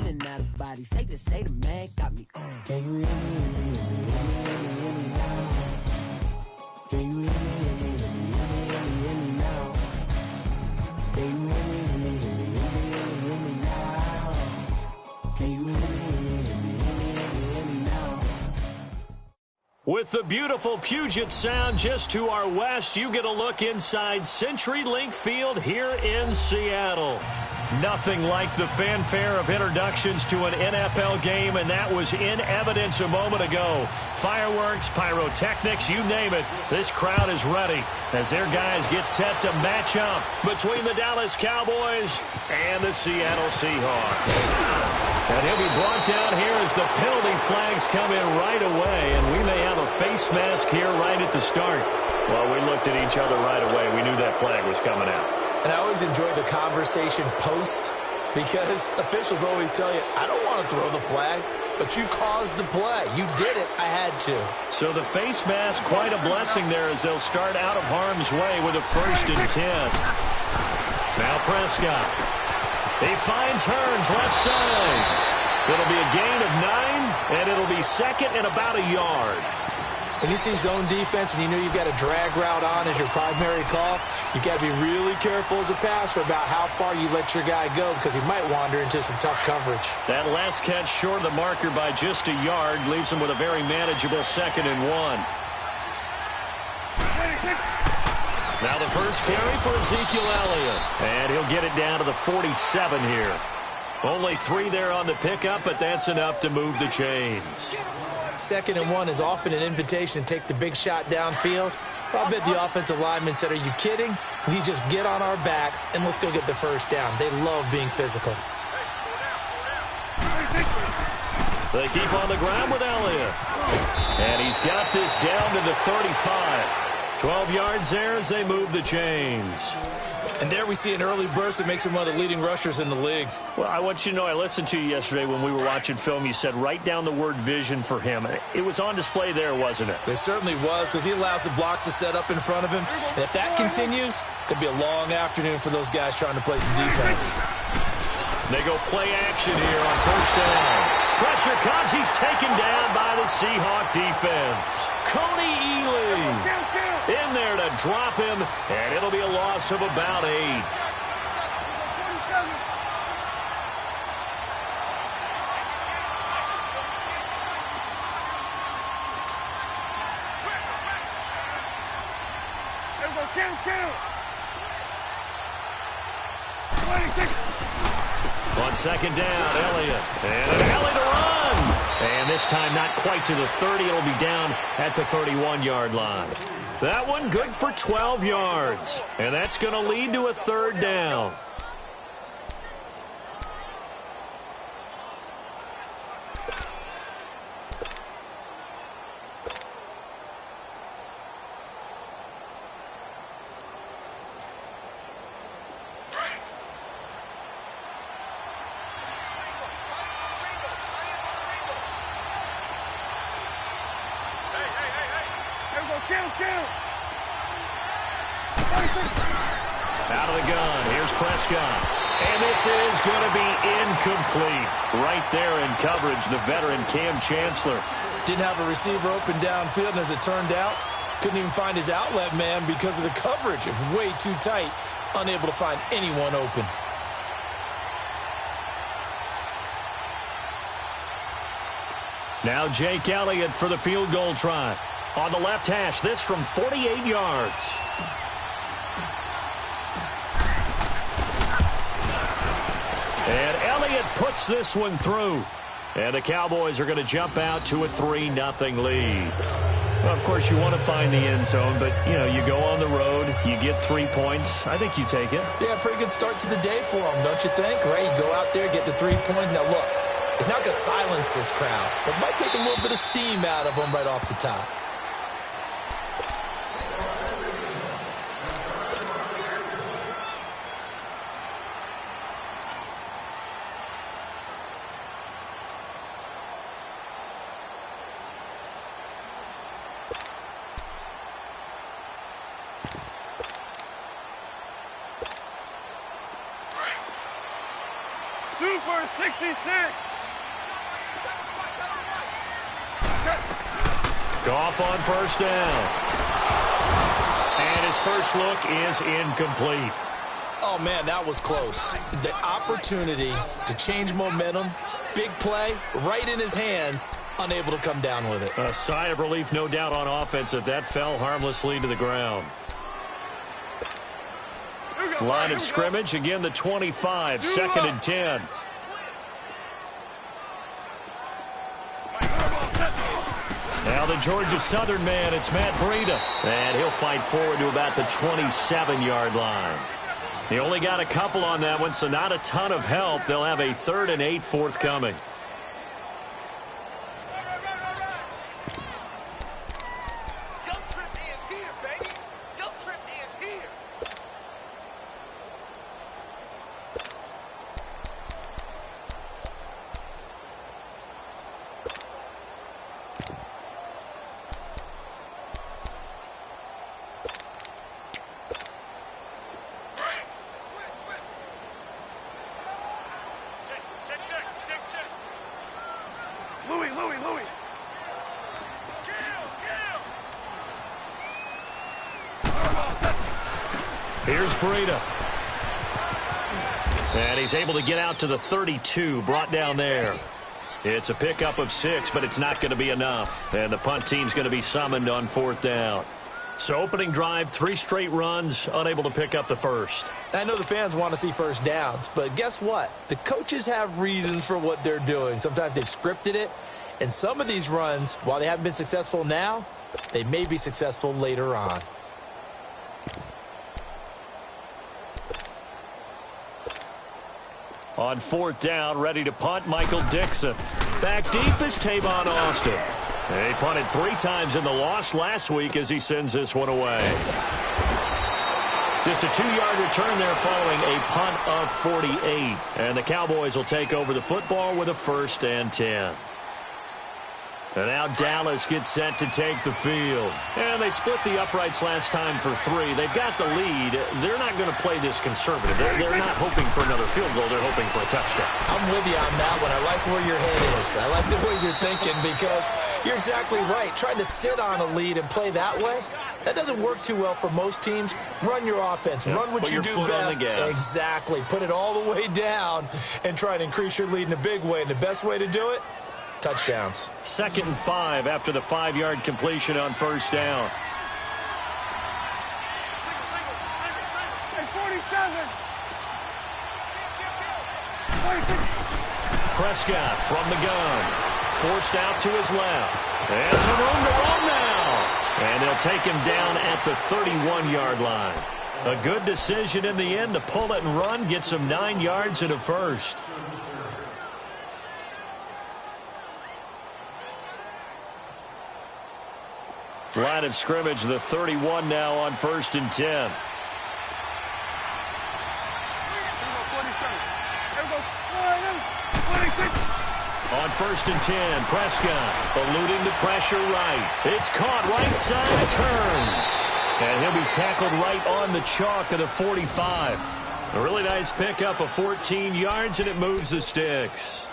and out of body. Say the man got me. Can you hear me, hear me, hear me, hear me now? Can you hear me, hear me, hear me, hear me, hear me now? Can you hear me, hear me, hear me, hear me, hear me now? Can you hear me, hear me, hear me, hear me now? With the beautiful Puget Sound just to our west, you get a look inside CenturyLink Field here in Seattle. Nothing like the fanfare of introductions to an NFL game, and that was in evidence a moment ago. Fireworks, pyrotechnics, you name it. This crowd is ready as their guys get set to match up between the Dallas Cowboys and the Seattle Seahawks. And he'll be brought down here as the penalty flags come in right away, and we may have a face mask here right at the start. Well, we looked at each other right away. We knew that flag was coming out. And I always enjoy the conversation post because officials always tell you, I don't want to throw the flag, but you caused the play. You did it. I had to. So the face mask, quite a blessing there as they'll start out of harm's way with a 1st and 10. Now Prescott. He finds Hearns left side. It'll be a gain of 9, and it'll be second and about a yard. When you see zone defense and you know you've got a drag route on as your primary call, you've got to be really careful as a passer about how far you let your guy go because he might wander into some tough coverage. That last catch short of the marker by just a yard leaves him with a very manageable 2nd and 1. Now the first carry for Ezekiel Elliott. And he'll get it down to the 47 here. Only 3 there on the pickup, but that's enough to move the chains. 2nd and 1 is often an invitation to take the big shot downfield. I bet the offensive lineman said, are you kidding? We just get on our backs and let's go get the first down. They love being physical. They keep on the ground with Elliott. And he's got this down to the 35. 12 yards there as they move the chains. And there we see an early burst that makes him one of the leading rushers in the league. Well, I want you to know, I listened to you yesterday when we were watching film. You said write down the word vision for him. It was on display there, wasn't it? It certainly was because he allows the blocks to set up in front of him. And if that continues, it could be a long afternoon for those guys trying to play some defense. They go play action here on 1st down. Pressure comes. He's taken down by the Seahawk defense. Coney Ely in there to drop him, and it'll be a loss of about 8. On 2nd down, Elliott. And an alley to run. And this time not quite to the 30. It'll be down at the 31-yard line. That one good for 12 yards. And that's going to lead to a 3rd down. Out of the gun, here's Prescott. And this is going to be incomplete. Right there in coverage, the veteran Cam Chancellor. Didn't have a receiver open downfield, and as it turned out, couldn't even find his outlet man because of the coverage. It was way too tight, unable to find anyone open. Now Jake Elliott for the field goal try. On the left hash, this from 48 yards. And Elliott puts this one through. And the Cowboys are going to jump out to a 3-0 lead. Well, of course, you want to find the end zone, but, you know, you go on the road, you get 3 points. I think you take it. Yeah, pretty good start to the day for them, don't you think? Right, you go out there, get the 3 points. Now, look, it's not going to silence this crowd, but it might take a little bit of steam out of them right off the top. 66. Goff on first down. And his first look is incomplete. Oh, man, that was close. The opportunity to change momentum, big play, right in his hands, unable to come down with it. A sigh of relief, no doubt, on offense that fell harmlessly to the ground. Line of scrimmage, again the 25, 2nd and 10. Now the Georgia Southern man, it's Matt Breida. And he'll fight forward to about the 27-yard line. He only got a couple on that one, so not a ton of help. They'll have a 3rd and 8 forthcoming. Louis. Here's Breida. And he's able to get out to the 32, brought down there. It's a pickup of 6, but it's not going to be enough. And the punt team's going to be summoned on 4th down. So opening drive, 3 straight runs, unable to pick up the first. I know the fans want to see first downs, but guess what? The coaches have reasons for what they're doing. Sometimes they've scripted it. And some of these runs, while they haven't been successful now, they may be successful later on. On 4th down, ready to punt, Michael Dixon. Back deep is Tavon Austin. He punted 3 times in the loss last week as he sends this one away. Just a 2-yard return there following a punt of 48. And the Cowboys will take over the football with a 1st and 10. And now Dallas gets set to take the field. And they split the uprights last time for 3. They've got the lead. They're not going to play this conservative. They're not hoping for another field goal. They're hoping for a touchdown. I'm with you on that one. I like where your head is. I like the way you're thinking because you're exactly right. Trying to sit on a lead and play that way, that doesn't work too well for most teams. Run your offense. Yep. Run what you do best. Exactly. Put it all the way down and try to increase your lead in a big way. And the best way to do it, touchdowns. 2nd and 5 after the 5-yard completion on 1st down. Prescott from the gun. Forced out to his left. And some room to run now. And they'll take him down at the 31-yard line. A good decision in the end to pull it and run. Gets him 9 yards and a first. Line of scrimmage, the 31 now on 1st and 10. On 1st and 10, Prescott eluding the pressure right. It's caught right side, turns. And he'll be tackled right on the chalk of the 45. A really nice pickup of 14 yards, and it moves the sticks.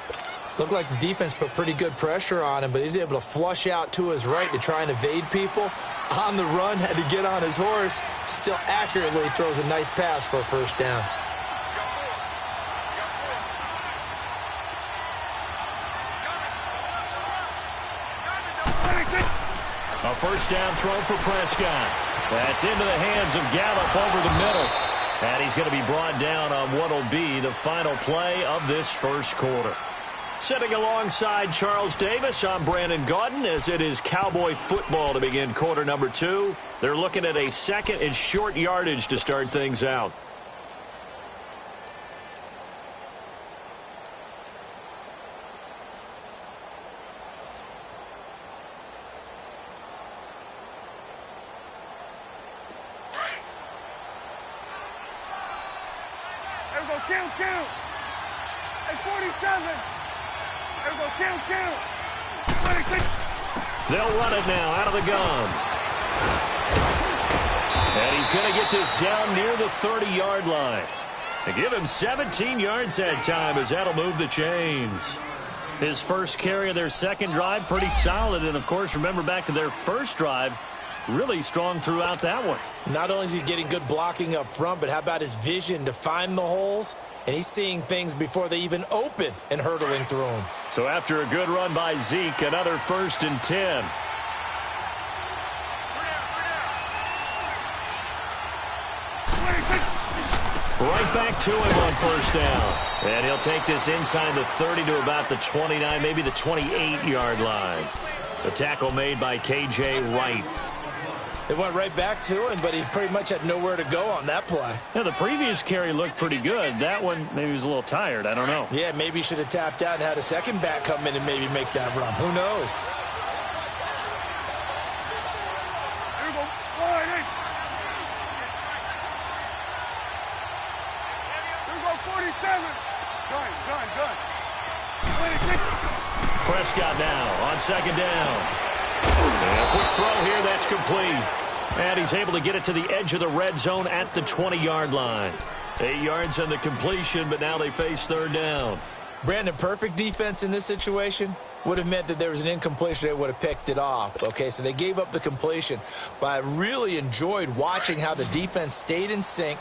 Looked like the defense put pretty good pressure on him, but he's able to flush out to his right to try and evade people. On the run, had to get on his horse. Still accurately throws a nice pass for a 1st down. A 1st down throw for Prescott. That's into the hands of Gallup over the middle. And he's going to be brought down on what will be the final play of this 1st quarter. Sitting alongside Charles Davis, I'm Brandon Gaudin as it is Cowboy football to begin quarter number 2. They're looking at a 2nd and short yardage to start things out. There we go, count. At 47. There we go, count. 26. They'll run it now out of the gun. And he's going to get this down near the 30-yard line. They give him 17 yards that time as that'll move the chains. His first carry of their second drive, pretty solid. And, of course, remember back to their first drive, really strong throughout that one. Not only is he getting good blocking up front, but how about his vision to find the holes? And he's seeing things before they even open and hurdling through them. So after a good run by Zeke, another 1st and 10. Right back to him on 1st down. And he'll take this inside the 30 to about the 29, maybe the 28-yard line. The tackle made by K.J. Wright. It went right back to him, but he pretty much had nowhere to go on that play. Yeah, the previous carry looked pretty good. That one, maybe he was a little tired. I don't know. Yeah, maybe he should have tapped out and had a second back come in and maybe make that run. Who knows? Here we go. Line in. Here we go, 47. Gun. 26. Prescott now on 2nd down. And a quick throw here, that's complete. And he's able to get it to the edge of the red zone at the 20-yard line. 8 yards on the completion, but now they face 3rd down. Brandon, perfect defense in this situation would have meant that there was an incompletion. They would have picked it off. Okay, so they gave up the completion. But I really enjoyed watching how the defense stayed in sync,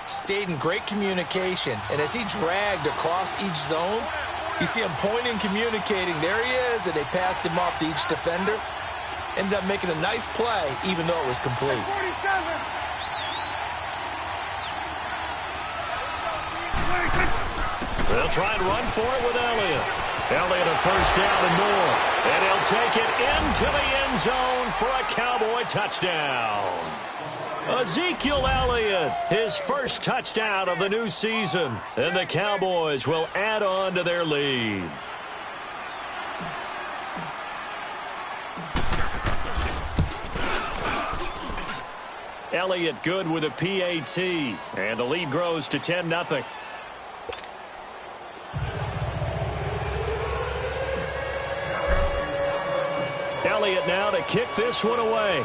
stayed in great communication. And as he dragged across each zone, you see him pointing, communicating. There he is, and they passed him off to each defender. Ended up making a nice play, even though it was complete. 47. They'll try and run for it with Elliott. Elliott a 1st down and more. And he'll take it into the end zone for a Cowboy touchdown. Ezekiel Elliott, his first touchdown of the new season. And the Cowboys will add on to their lead. Elliott good with a PAT. And the lead grows to 10-0. Elliott now to kick this one away.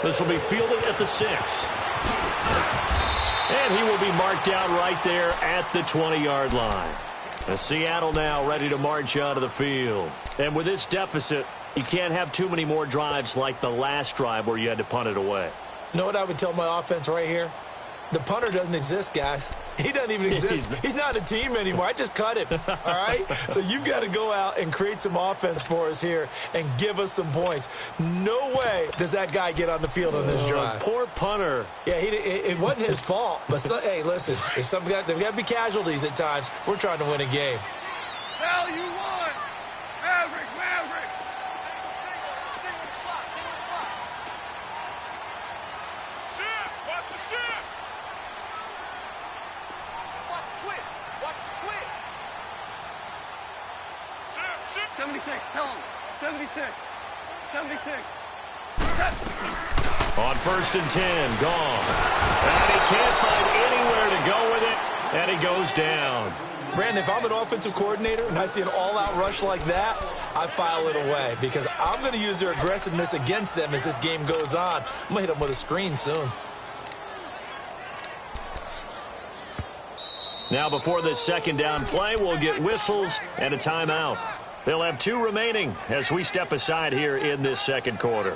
This will be fielded at the 6. And he will be marked down right there at the 20-yard line. And Seattle now ready to march out of the field. And with this deficit, you can't have too many more drives like the last drive where you had to punt it away. You know what I would tell my offense right here? The punter doesn't exist, guys. He doesn't even exist. He's not a team anymore. I just cut him, all right? So you've got to go out and create some offense for us here and give us some points. No way does that guy get on the field on this drive. Poor punter. Yeah, it wasn't his fault. But, hey, listen, there's got to be casualties at times. We're trying to win a game. Hell, you won. Maverick. Tell him. 76. On 1st and 10, gone. And he can't find anywhere to go with it, and he goes down. Brandon, if I'm an offensive coordinator and I see an all-out rush like that, I file it away because I'm going to use their aggressiveness against them as this game goes on. I'm going to hit them with a screen soon. Now before this 2nd down play, we'll get whistles and a timeout. They'll have 2 remaining as we step aside here in this 2nd quarter.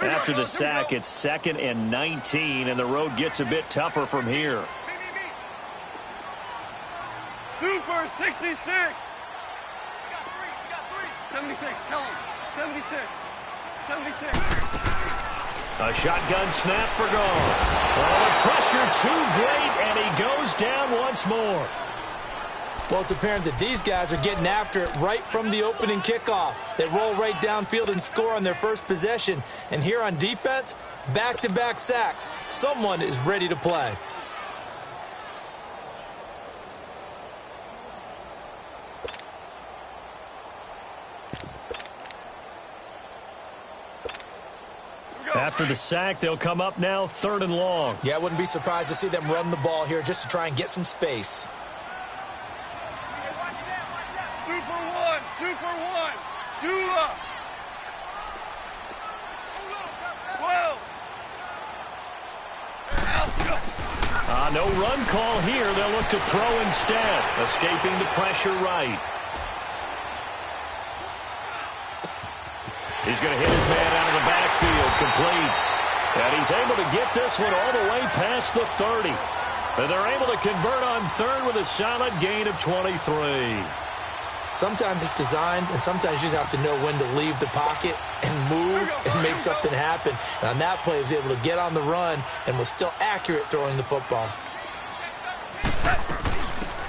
After the sack, it's 2nd and 19, and the road gets a bit tougher from here. Super 66. 76, tell him. 76. A shotgun snap for gone. Oh, the pressure too great, and he goes down once more. Well, it's apparent that these guys are getting after it right from the opening kickoff. They roll right downfield and score on their first possession. And here on defense, back-to-back sacks. Someone is ready to play. After the sack, they'll come up now 3rd and long. Yeah, I wouldn't be surprised to see them run the ball here just to try and get some space. Super one. Dula. 12. No run call here. They'll look to throw instead, escaping the pressure right. He's going to hit his man out of the backfield, complete. And he's able to get this one all the way past the 30. And they're able to convert on 3rd with a solid gain of 23. Sometimes it's designed, and sometimes you just have to know when to leave the pocket and move and make something happen. And on that play, he was able to get on the run and was still accurate throwing the football.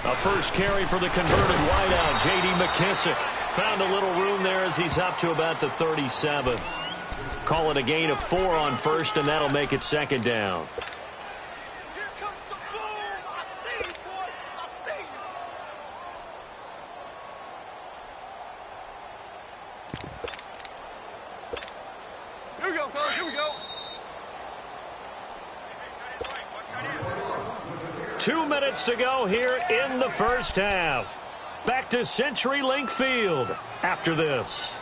A first carry for the converted wideout, J.D. McKissick. Found a little room there as he's up to about the 37. Call it a gain of 4 on 1st, and that'll make it 2nd down. Here we go, fellas. Here we go. 2 minutes to go here in the first half. Back to CenturyLink Field after this.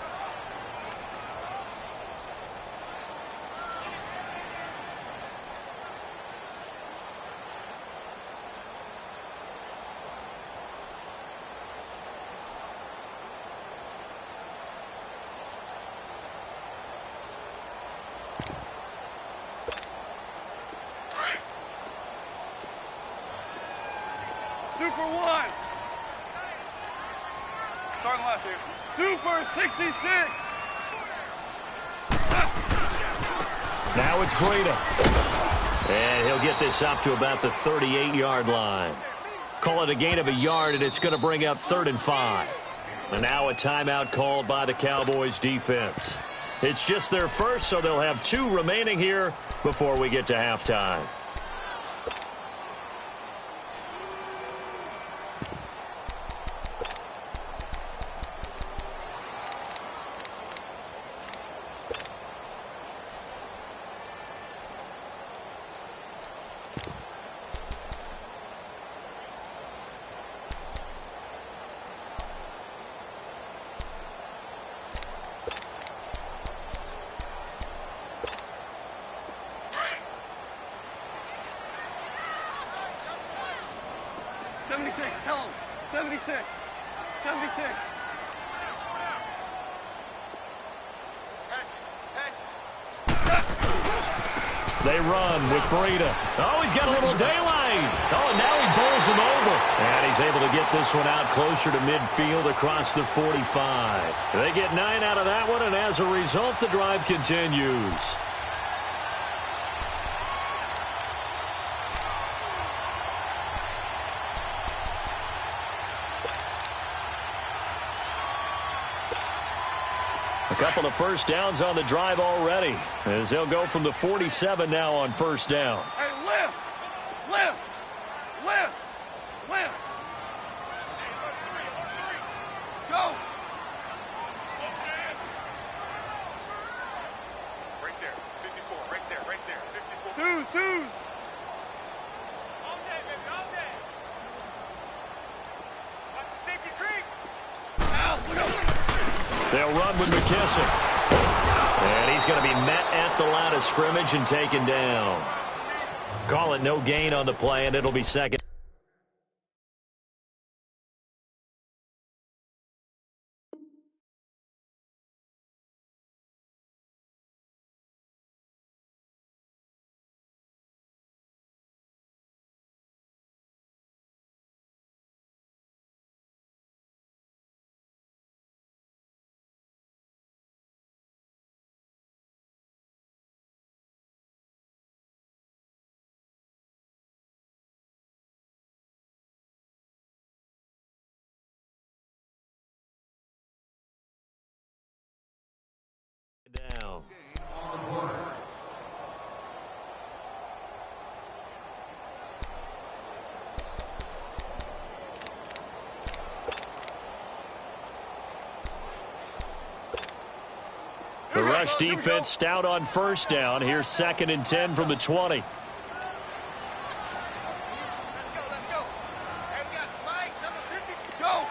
Super one. Starting left here. Super 66. Now it's Breida. And he'll get this up to about the 38-yard line. Call it a gain of a yard, and it's going to bring up 3rd and 5. And now a timeout called by the Cowboys defense. It's just their first, so they'll have 2 remaining here before we get to halftime. Tell him. 76. 76. They run with Breida. Oh, he's got a little daylight. Oh, and now he bowls him over. And he's able to get this one out closer to midfield across the 45. They get 9 out of that one, and as a result, the drive continues. A couple of first downs on the drive already, as they'll go from the 47 now on first down. Hey, lift! Lift! Lift! Lift! Go! Right there, 54, right there, 54. Twos! All day, baby, all day. Watch the safety creek. Out! Look out! They'll run with McKissick. And he's going to be met at the line of scrimmage and taken down. Call it no gain on the play, and it'll be 2nd. rush defense stout on first down. Here's 2nd and 10 from the 20. Let's go. And we got Mike, number 52. Go.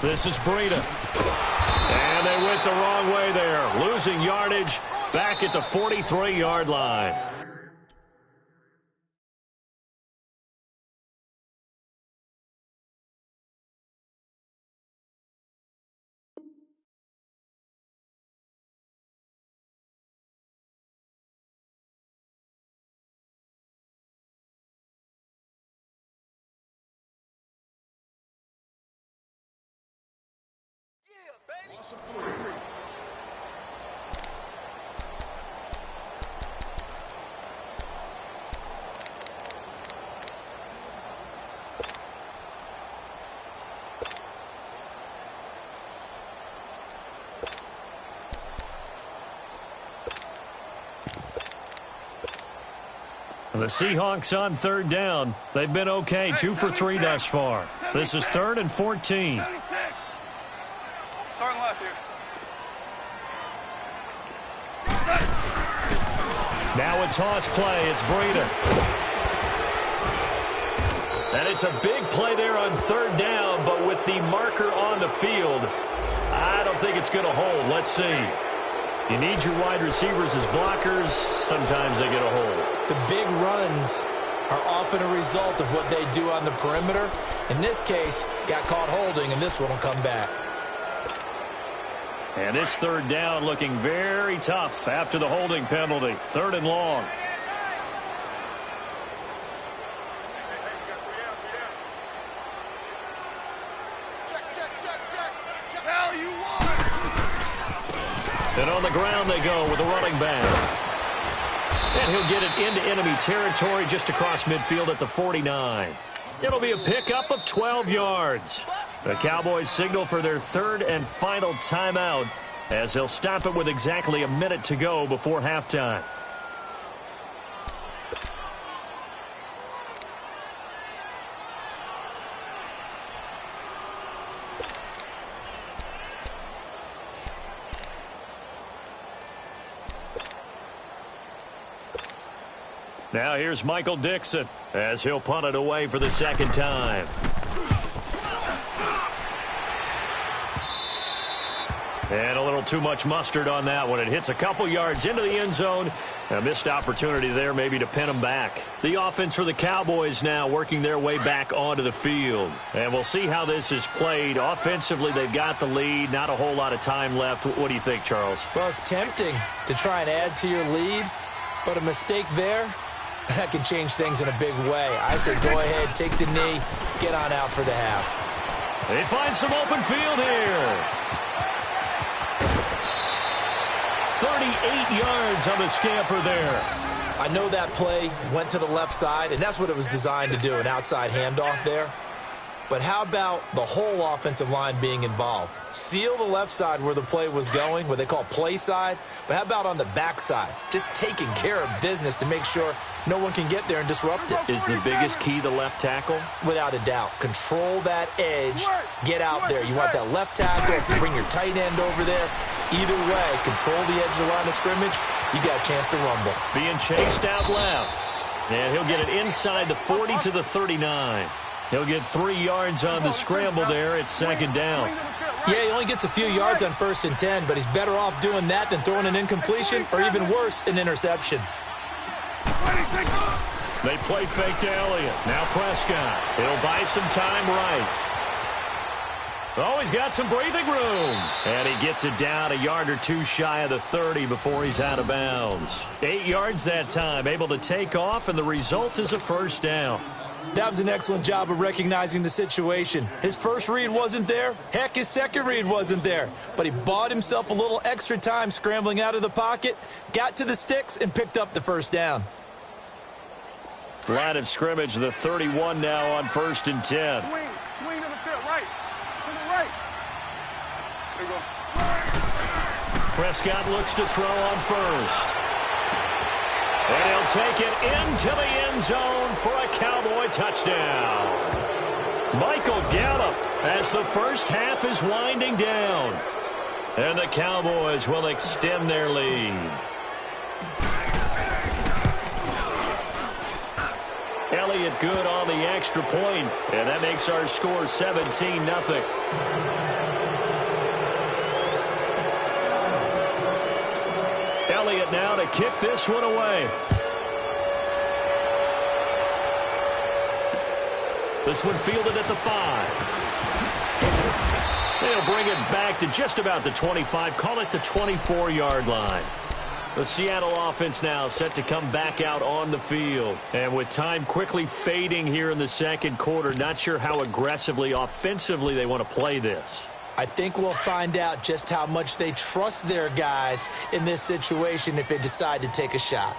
This is Breida. And they went the wrong way there. Losing yardage back at the 43-yard line. The Seahawks on 3rd down. They've been okay, 2 for 3 thus far. This is 3rd and 14. 76. Starting left here. Now a toss play. It's Breida. And it's a big play there on 3rd down, but with the marker on the field, I don't think it's going to hold. Let's see. You need your wide receivers as blockers. Sometimes they get a hold. The big runs are often a result of what they do on the perimeter. In this case, got caught holding, and this one will come back. And this 3rd down looking very tough after the holding penalty. 3rd and long. Check. Now you won. And on the ground they go with the running back. And he'll get it into enemy territory just across midfield at the 49. It'll be a pickup of 12 yards. The Cowboys signal for their 3rd and final timeout as they'll stop it with exactly a minute to go before halftime. Now here's Michael Dixon as he'll punt it away for the 2nd time. And a little too much mustard on that one. It hits a couple yards into the end zone. A missed opportunity there maybe to pin them back. The offense for the Cowboys now working their way back onto the field. And we'll see how this is played. Offensively, they've got the lead. Not a whole lot of time left. What do you think, Charles? Well, it's tempting to try and add to your lead, but a mistake there, that can change things in a big way. I say go ahead, take the knee, get on out for the half. They find some open field here. 38 yards on the scamper there. I know that play went to the left side, and that's what it was designed to do, an outside handoff there. But how about the whole offensive line being involved? Seal the left side where the play was going, what they call play side. But how about on the back side? Just taking care of business to make sure no one can get there and disrupt it. Is the biggest key the left tackle? Without a doubt. Control that edge. Get out there. You want that left tackle. If you bring your tight end over there, either way, control the edge of the line of scrimmage, you got a chance to rumble. Being chased out left. And he'll get it inside the 40 to the 39. He'll get 3 yards on the scramble there. It's 2nd down. Yeah, he only gets a few yards on 1st and 10, but he's better off doing that than throwing an incompletion or even worse, an interception. They play fake to Elliott. Now Prescott. He'll buy some time right. Oh, he's got some breathing room. And he gets it down a yard or two shy of the 30 before he's out of bounds. 8 yards that time, able to take off, and the result is a 1st down. That was an excellent job of recognizing the situation. His first read wasn't there. Heck, his second read wasn't there. But he bought himself a little extra time scrambling out of the pocket, got to the sticks, and picked up the 1st down. Line of scrimmage, the 31 now on 1st and 10. Swing to the field, right. To the right. There you go. Prescott looks to throw on 1st. And he'll take it into the end zone for a Cowboy touchdown. Michael Gallup as the first half is winding down. And the Cowboys will extend their lead. Elliott good on the extra point, and that makes our score 17-0. Elliott now to kick this one away. This one fielded at the 5. They'll bring it back to just about the 25, call it the 24-yard line. The Seattle offense now set to come back out on the field. And with time quickly fading here in the second quarter, not sure how aggressively, offensively they want to play this. I think we'll find out just how much they trust their guys in this situation if they decide to take a shot.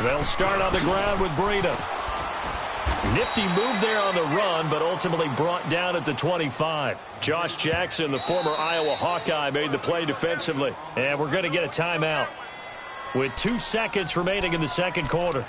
They'll start on the ground with Breida. Nifty move there on the run, but ultimately brought down at the 25. Josh Jackson, the former Iowa Hawkeye, made the play defensively. And we're going to get a timeout with 2 seconds remaining in the second quarter.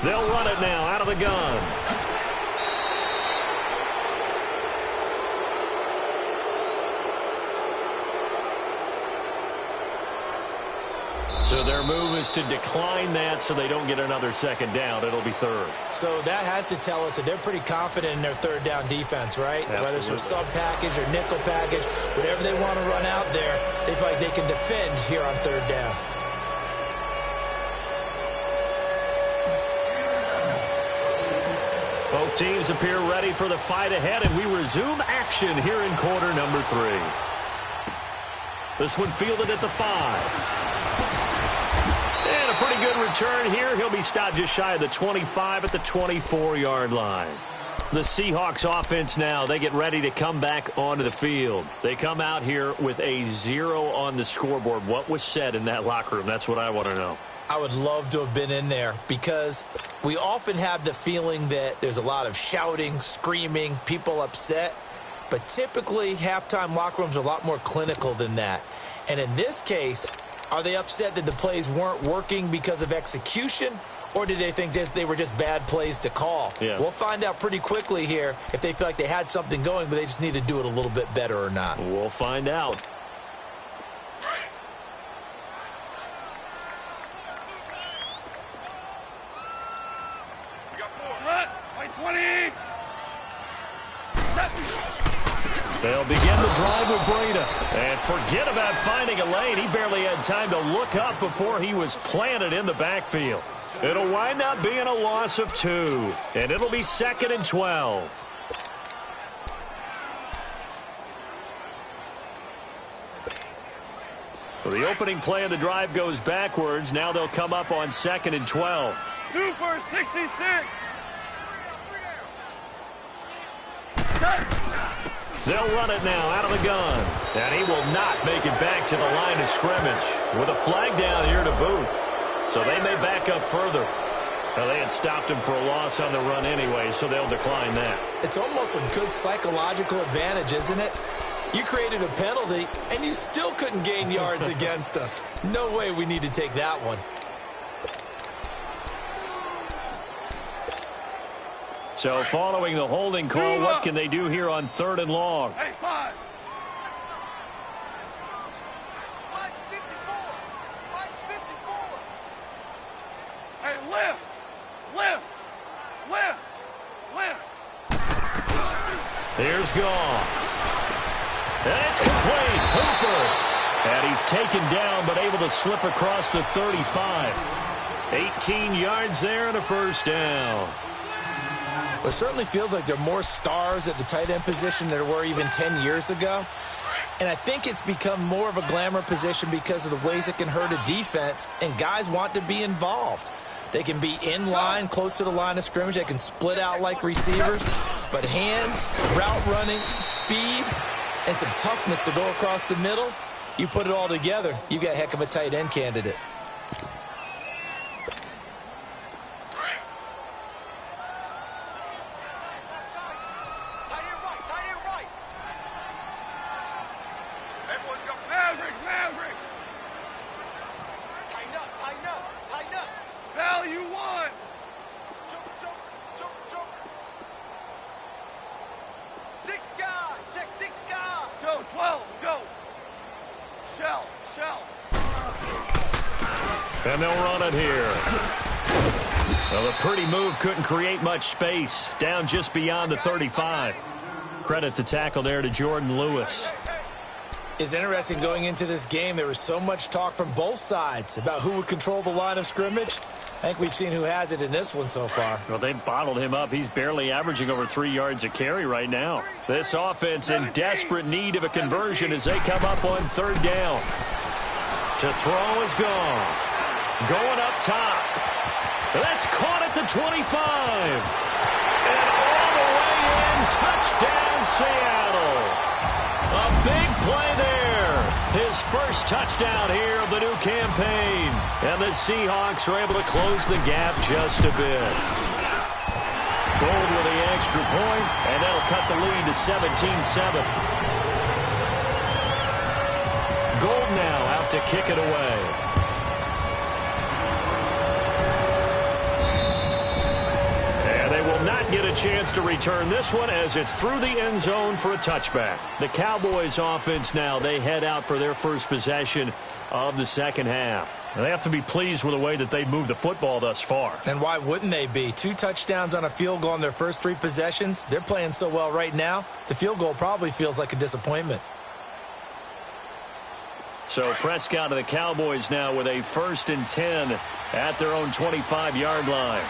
They'll run it now out of the gun. So their move is to decline that so they don't get another second down. It'll be third. So that has to tell us that they're pretty confident in their third down defense, right? Absolutely. Whether it's a sub package or nickel package, whatever they want to run out there, they feel like they can defend here on third down. Both teams appear ready for the fight ahead, and we resume action here in quarter number 3. This one fielded at the 5. And a pretty good return here. He'll be stopped just shy of the 25 at the 24-yard line. The Seahawks offense now, they get ready to come back onto the field. They come out here with a 0 on the scoreboard. What was said in that locker room? That's what I want to know. I would love to have been in there because we often have the feeling that there's a lot of shouting, screaming, people upset. But typically, halftime locker rooms are a lot more clinical than that. And in this case, are they upset that the plays weren't working because of execution? Or did they think they were just bad plays to call? Yeah. We'll find out pretty quickly here if they feel like they had something going, but they just need to do it a little bit better or not. We'll find out. They'll begin the drive with Breida. And forget about finding a lane. He barely had time to look up before he was planted in the backfield. It'll wind up being a loss of 2. And it'll be 2nd and 12. So the opening play of the drive goes backwards. Now they'll come up on 2nd and 12. Super 66. They'll run it now out of the gun. And he will not make it back to the line of scrimmage with a flag down here to boot. So they may back up further. Now, they had stopped him for a loss on the run anyway, so they'll decline that. It's almost a good psychological advantage, isn't it? You created a penalty, and you still couldn't gain yards against us. No way we need to take that one. So following the holding call, what can they do here on 3rd and long? Hey, 5. Hey, lift. Here's Goff. And it's complete. Hooper. And he's taken down but able to slip across the 35. 18 yards there and a first down. It certainly feels like there are more stars at the tight end position than there were even 10 years ago. And I think it's become more of a glamour position because of the ways it can hurt a defense, and guys want to be involved. They can be in line, close to the line of scrimmage. They can split out like receivers. But hands, route running, speed, and some toughness to go across the middle, you put it all together, you got a heck of a tight end candidate. 12, go. Shell. And they'll run it here. Well, a pretty move couldn't create much space. Down just beyond the 35. Credit the tackle there to Jordan Lewis. It's interesting going into this game. There was so much talk from both sides about who would control the line of scrimmage. I think we've seen who has it in this one so far. Well, they bottled him up. He's barely averaging over 3 yards a carry right now. This offense in desperate need of a conversion as they come up on third down. To throw is gone. Going up top. That's caught at the 25. And all the way in. Touchdown, Seattle. A big play there. His first touchdown here of the new campaign. And the Seahawks are able to close the gap just a bit. Gold with the extra point, and that'll cut the lead to 17-7. Gold now out to kick it away. And they will not get a chance to return this one as it's through the end zone for a touchback. The Cowboys offense now, they head out for their first possession of the second half. They have to be pleased with the way that they've moved the football thus far. And why wouldn't they be? 2 touchdowns on a field goal in their first 3 possessions. They're playing so well right now, the field goal probably feels like a disappointment. So Prescott of the Cowboys now with a 1st and 10 at their own 25-yard line.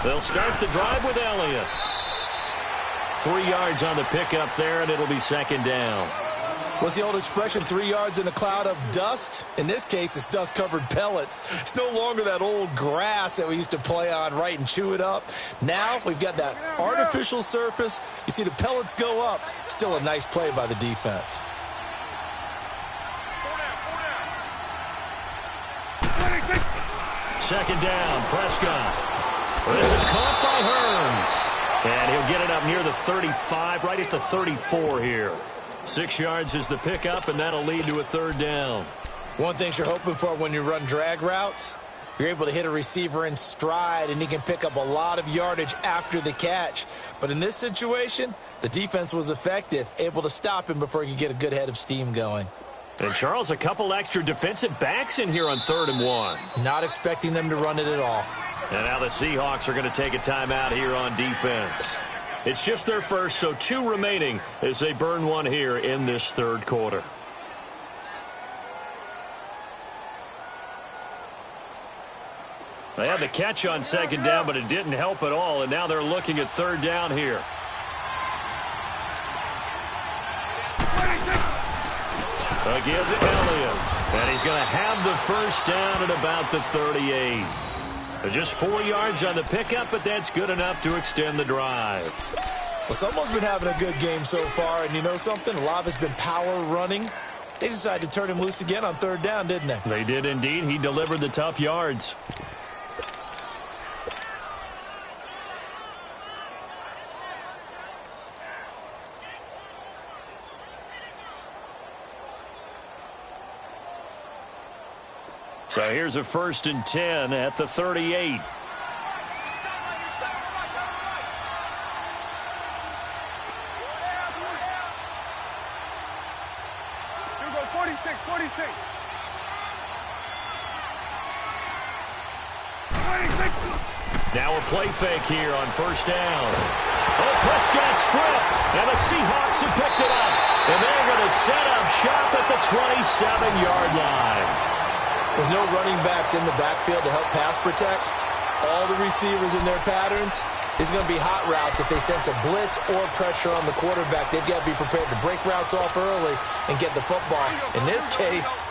They'll start the drive with Elliott. 3 yards on the pickup there, and it'll be second down. What's the old expression, 3 yards in a cloud of dust? In this case, it's dust-covered pellets. It's no longer that old grass that we used to play on, right, and chew it up. Now we've got that artificial surface. You see the pellets go up. Still a nice play by the defense. Second down, Prescott. This is caught by Hearns. And he'll get it up near the 35, right at the 34 here. 6 yards is the pickup, and that'll lead to a third down. One thing you're hoping for when you run drag routes, you're able to hit a receiver in stride, and he can pick up a lot of yardage after the catch. But in this situation, the defense was effective, able to stop him before he could get a good head of steam going. And, Charles, a couple extra defensive backs in here on 3rd and 1. Not expecting them to run it at all. And now the Seahawks are going to take a timeout here on defense. It's just their first, so 2 remaining as they burn one here in this third quarter. They had the catch on second down, but it didn't help at all, and now they're looking at third down here. Again to Elliott. And he's going to have the first down at about the 38. Just 4 yards on the pickup, but that's good enough to extend the drive. Well, someone's been having a good game so far, and you know something? A lot of it's been power running. They decided to turn him loose again on third down, didn't they? They did indeed. He delivered the tough yards. So here's a 1st and 10 at the 38. Now a play fake here on 1st down. Oh, Prescott stripped, and the Seahawks have picked it up. And they're going to set up shop at the 27-yard line. With no running backs in the backfield to help pass protect, all the receivers in their patterns, is going to be hot routes if they sense a blitz or pressure on the quarterback. They've got to be prepared to break routes off early and get the football. In this case,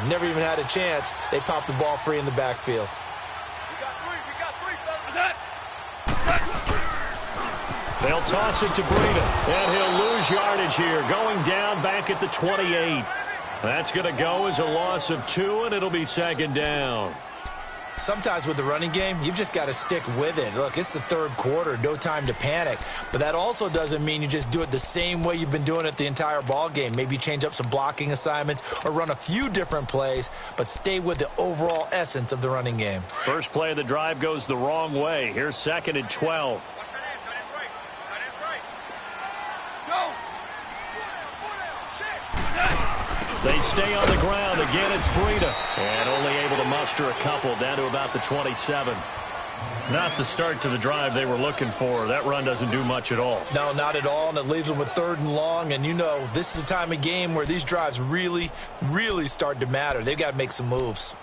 never even had a chance. They popped the ball free in the backfield. They'll toss it to Breida, and he'll lose yardage here, going down back at the 28. That's going to go as a loss of 2, and it'll be second down. Sometimes with the running game, you've just got to stick with it. Look, it's the third quarter, no time to panic. But that also doesn't mean you just do it the same way you've been doing it the entire ball game. Maybe change up some blocking assignments or run a few different plays, but stay with the overall essence of the running game. First play of the drive goes the wrong way. Here's 2nd and 12. They stay on the ground. Again, it's Breida. And only able to muster a couple down to about the 27. Not the start to the drive they were looking for. That run doesn't do much at all. No, not at all, and it leaves them with 3rd and long. And you know, this is the time of game where these drives really, really start to matter. They've got to make some moves.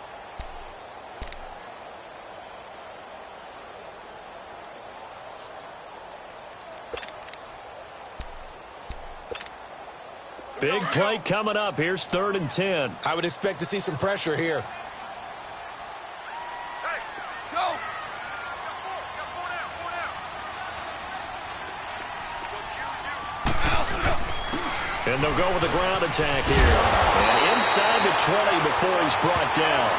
Big play coming up. Here's 3rd and 10. I would expect to see some pressure here. Hey, go! And they'll go with the ground attack here. And inside the 20 before he's brought down.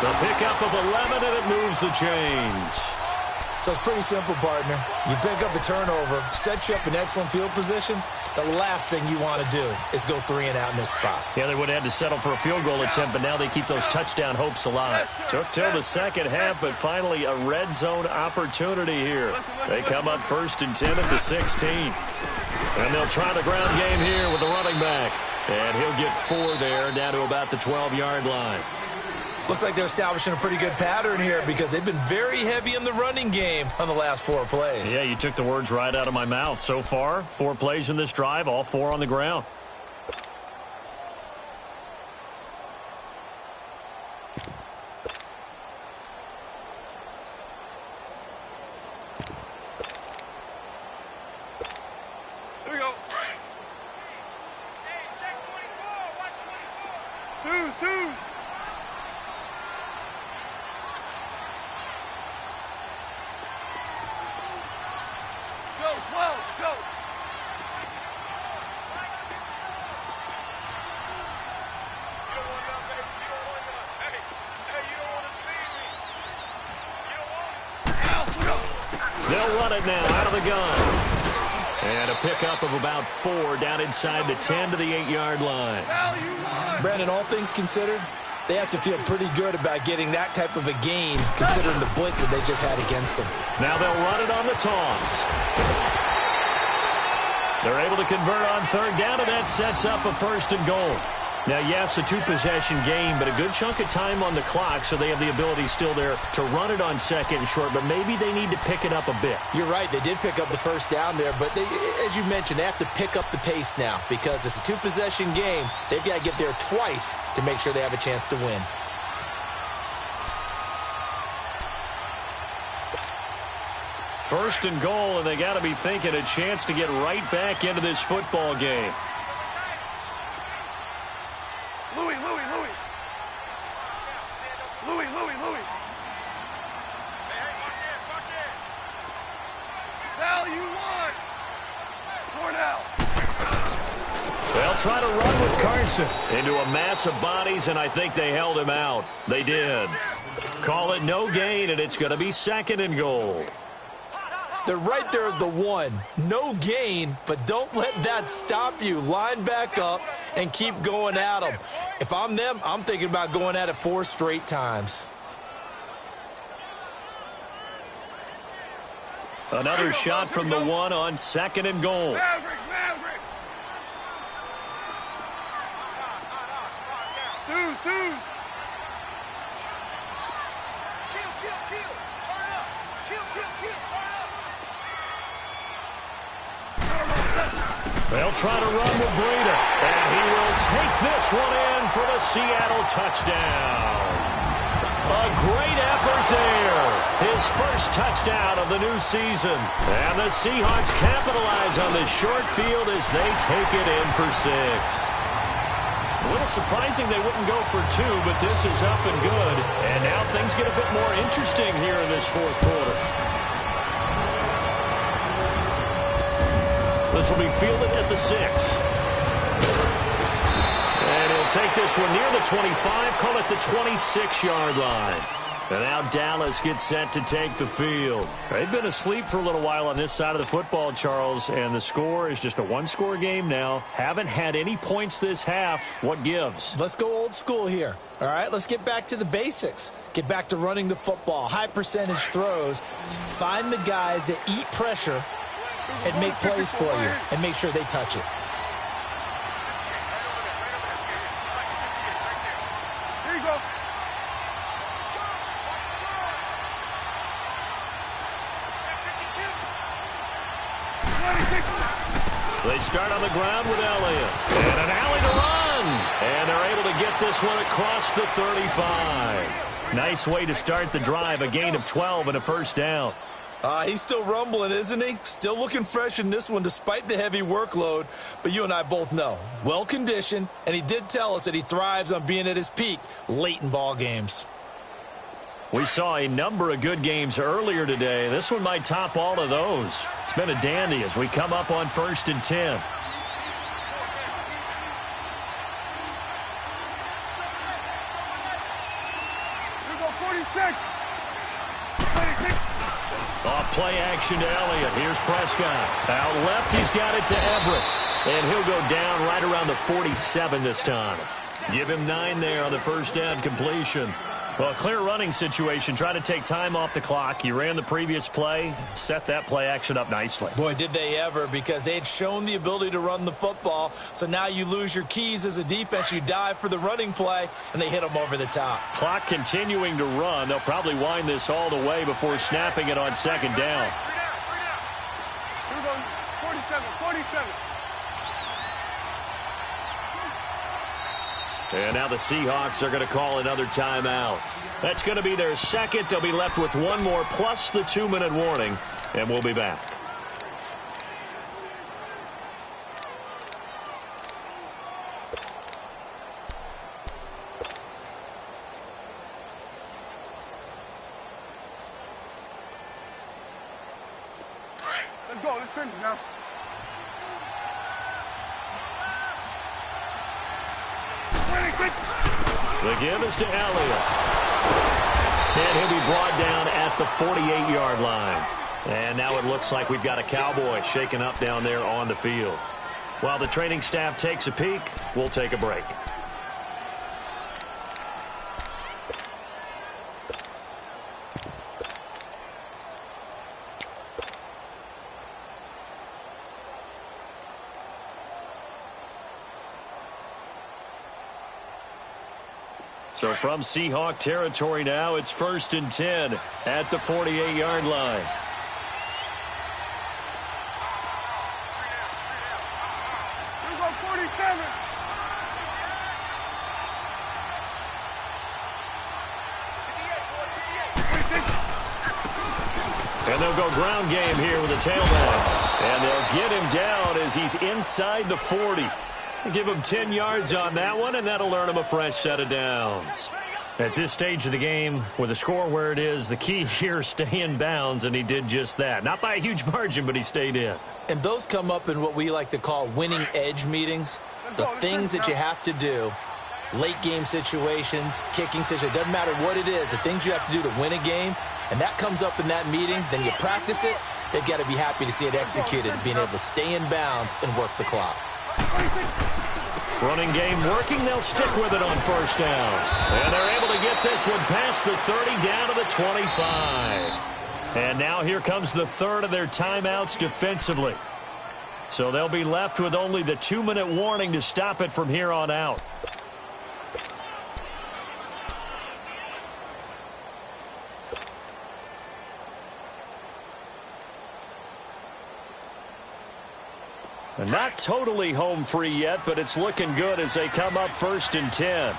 The pickup of 11, and it moves the chains. So it's pretty simple, partner. You pick up a turnover, set you up in excellent field position. The last thing you want to do is go 3 and out in this spot. Yeah, they would have had to settle for a field goal attempt, but now they keep those touchdown hopes alive. Took till the second half, but finally a red zone opportunity here. They come up 1st and 10 at the 16. And they'll try the ground game here with the running back. And he'll get 4 there, down to about the 12-yard line. Looks like they're establishing a pretty good pattern here because they've been very heavy in the running game on the last 4 plays. Yeah, you took the words right out of my mouth. So far, 4 plays in this drive, all 4 on the ground. Here we go. Hey, check 24. Watch 24. Twos. Go, 12, go. You don't want none, baby. You don't want none. Hey, you don't want to see me. You don't want it. They'll run it now out of the gun. And a pickup of about 4 down inside the 10 to the 8-yard line. Brandon, all things considered, they have to feel pretty good about getting that type of a gain considering the blitz that they just had against them. Now they'll run it on the toss. They're able to convert on 3rd down, and that sets up a 1st and goal. Now, yes, a 2-possession game, but a good chunk of time on the clock, so they have the ability still there to run it on 2nd and short, but maybe they need to pick it up a bit. You're right. They did pick up the 1st down there, but they, as you mentioned, they have to pick up the pace now because it's a 2-possession game. They've got to get there twice to make sure they have a chance to win. First and goal, and they got to be thinking a chance to get right back into this football game. Louis. Now you want. Cornell. They'll try to run with Carson into a mass of bodies, and I think they held him out. They did. Call it no gain, and it's going to be 2nd and goal. They're right there at the 1. No gain, but don't let that stop you. Line back up and keep going at them. If I'm them, I'm thinking about going at it 4 straight times. Another shot from the 1 on 2nd and goal. Maverick. Twos. Kill. Turn up. Kill. Turn up. They'll try to run with Breida, and he will take this one in for the Seattle touchdown. A great effort there. His first touchdown of the new season. And the Seahawks capitalize on this short field as they take it in for 6. A little surprising they wouldn't go for 2, but this is up and good. And now things get a bit more interesting here in this 4th quarter. This will be fielded at the 6. And he'll take this one near the 25, call it the 26-yard line. And now Dallas gets set to take the field. They've been asleep for a little while on this side of the football, Charles, and the score is just a one-score game now. Haven't had any points this half. What gives? Let's go old school here. All right, let's get back to the basics. Get back to running the football, high percentage throws. Find the guys that eat pressure and make plays for you and make sure they touch it. Here you go. They start on the ground with Elliott. And an alley to run. And they're able to get this one across the 35. Nice way to start the drive, a gain of 12 and a first down. He's still rumbling, isn't he? Still looking fresh in this one despite the heavy workload. But you and I both know, well-conditioned, and he did tell us that he thrives on being at his peak late in ball games. We saw a number of good games earlier today. This one might top all of those. It's been a dandy as we come up on 1st and 10. Here go 46. 26. Off play action to Elliott. Here's Prescott. Out left, he's got it to Everett. And he'll go down right around the 47 this time. Give him 9 there on the first down completion. Well, a clear running situation. Trying to take time off the clock. He ran the previous play, set that play action up nicely. Boy, did they ever, because they had shown the ability to run the football. So now you lose your keys as a defense. You dive for the running play, and they hit them over the top. Clock continuing to run. They'll probably wind this all the way before snapping it on second down. Here we go. 47. 47. And now the Seahawks are going to call another timeout. That's going to be their second. They'll be left with one more plus the 2-minute warning, and we'll be back. Let's go. Let's finish now. The give is to Elliott. And he'll be brought down at the 48-yard line. And now it looks like we've got a Cowboy shaken up down there on the field. While the training staff takes a peek, we'll take a break. So from Seahawk territory now, it's 1st and 10 at the 48-yard line. Here we go. 47. And they'll go ground game here with a tailback. And they'll get him down as he's inside the 40. Give him 10 yards on that one, and that'll earn him a fresh set of downs. At this stage of the game, with the score where it is, the key here is stay in bounds, and he did just that. Not by a huge margin, but he stayed in. And those come up in what we like to call winning edge meetings. The things that you have to do, late game situations, kicking situations, doesn't matter what it is, the things you have to do to win a game, and that comes up in that meeting, then you practice it, they've got to be happy to see it executed, being able to stay in bounds and work the clock. Running game working. They'll stick with it on first down. And they're able to get this one past the 30 down to the 25. And now here comes the third of their timeouts defensively. So they'll be left with only the 2-minute warning to stop it from here on out. And not totally home free yet, but it's looking good as they come up 1st and 10.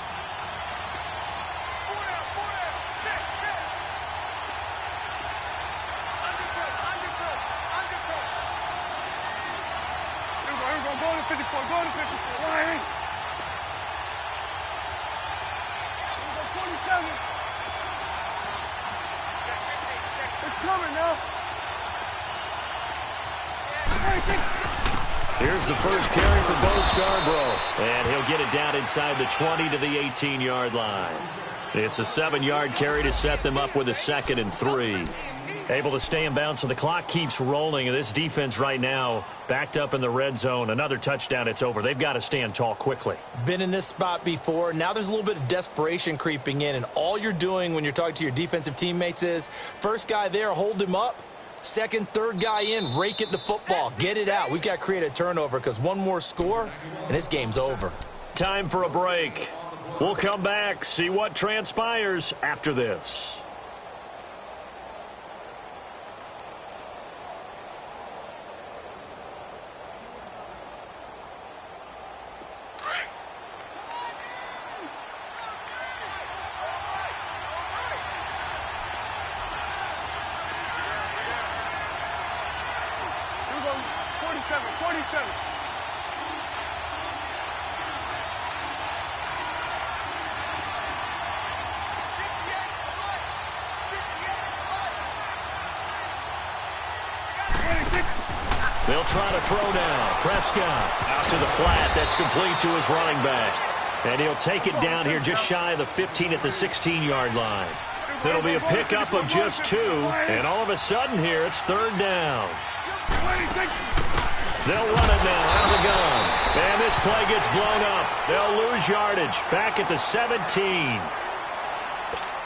Here's the first carry for Bo Scarborough. And he'll get it down inside the 20 to the 18-yard line. It's a 7-yard carry to set them up with a 2nd and 3. Able to stay in bounds, so the clock keeps rolling. This defense right now backed up in the red zone. Another touchdown, it's over. They've got to stand tall quickly. Been in this spot before. Now there's a little bit of desperation creeping in, and all you're doing when you're talking to your defensive teammates is first guy there, hold him up. Second, third guy in, rake it the football. Get it out. We've got to create a turnover because one more score, and this game's over. Time for a break. We'll come back, see what transpires after this. They'll try to throw now. Prescott out to the flat. That's complete to his running back. And he'll take it down here just shy of the 15 at the 16-yard line. It'll be a pickup of just 2. And all of a sudden here, it's 3rd down. They'll run it now out of the gun. And this play gets blown up. They'll lose yardage back at the 17.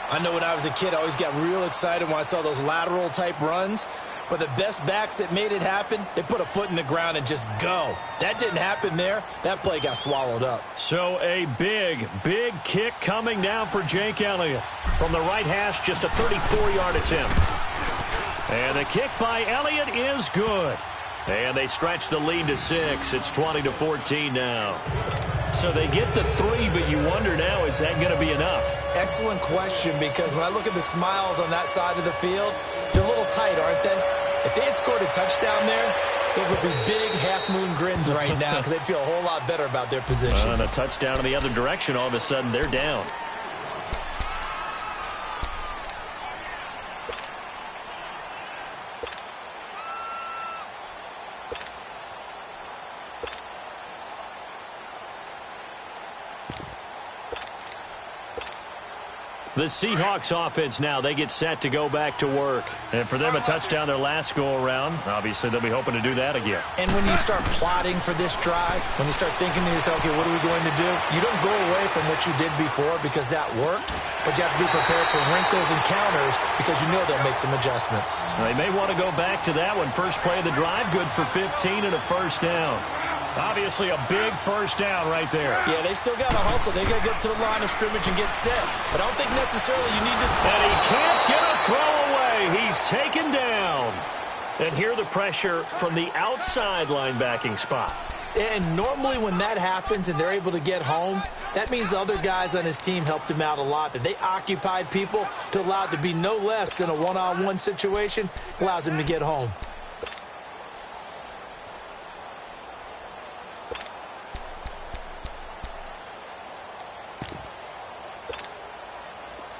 I know when I was a kid, I always got real excited when I saw those lateral-type runs. But the best backs that made it happen, they put a foot in the ground and just go. That didn't happen there. That play got swallowed up. So a big, big kick coming down for Jake Elliott. From the right hash, just a 34-yard attempt. And the kick by Elliott is good. And they stretch the lead to 6. It's 20-14 now. So they get the 3, but you wonder now, is that going to be enough? Excellent question, because when I look at the smiles on that side of the field, they're a little tight, aren't they? If they had scored a touchdown there, those would be big half-moon grins right now because they'd feel a whole lot better about their position. And a touchdown in the other direction, all of a sudden they're down. The Seahawks offense now, they get set to go back to work. And for them, a touchdown their last go-around. Obviously, they'll be hoping to do that again. And when you start plotting for this drive, when you start thinking to yourself, okay, what are we going to do? You don't go away from what you did before because that worked, but you have to be prepared for wrinkles and counters because you know they'll make some adjustments. So they may want to go back to that one. First play of the drive, good for 15 and a first down. Obviously, a big first down right there. Yeah, they still got to hustle. They got to get to the line of scrimmage and get set. But I don't think necessarily you need this. And he can't get a throw away. He's taken down. And here the pressure from the outside linebacking spot. And normally when that happens and they're able to get home, that means the other guys on his team helped him out a lot. That they occupied people to allow it to be no less than a one-on-one situation, allows him to get home.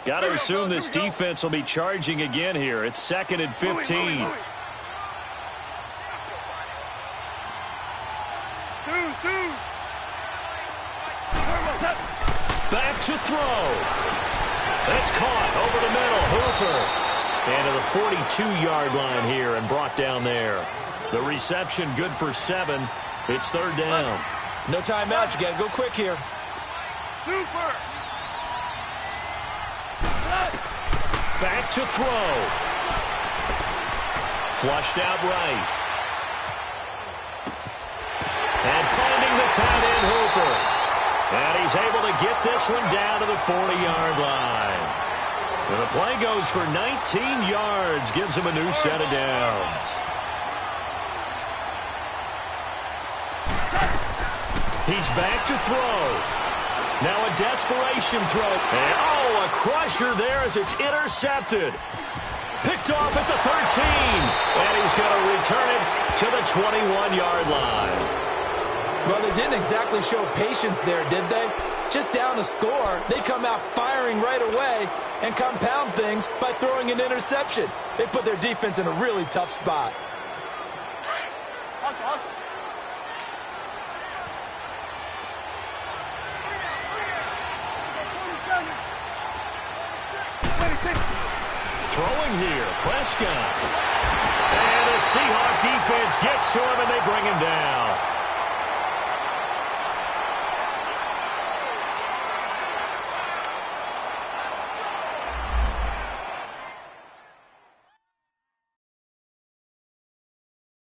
Got to assume this defense will be charging again here. It's 2nd and 15. Back to throw. That's caught over the middle. Hooper. And to the 42-yard line here and brought down there. The reception good for 7. It's 3rd down. No timeout. You got to go quick here. Super. Back to throw. Flushed out right. And finding the tight end, Hooper. And he's able to get this one down to the 40-yard line. And the play goes for 19 yards. Gives him a new set of downs. He's back to throw. Now a desperation throw. And, oh, a crusher there as it's intercepted. Picked off at the 13. And he's going to return it to the 21-yard line. Well, they didn't exactly show patience there, did they? Just down a score, they come out firing right away and compound things by throwing an interception. They put their defense in a really tough spot. Hustle, hustle. Throwing here, Prescott. And the Seahawk defense gets to him, and they bring him down.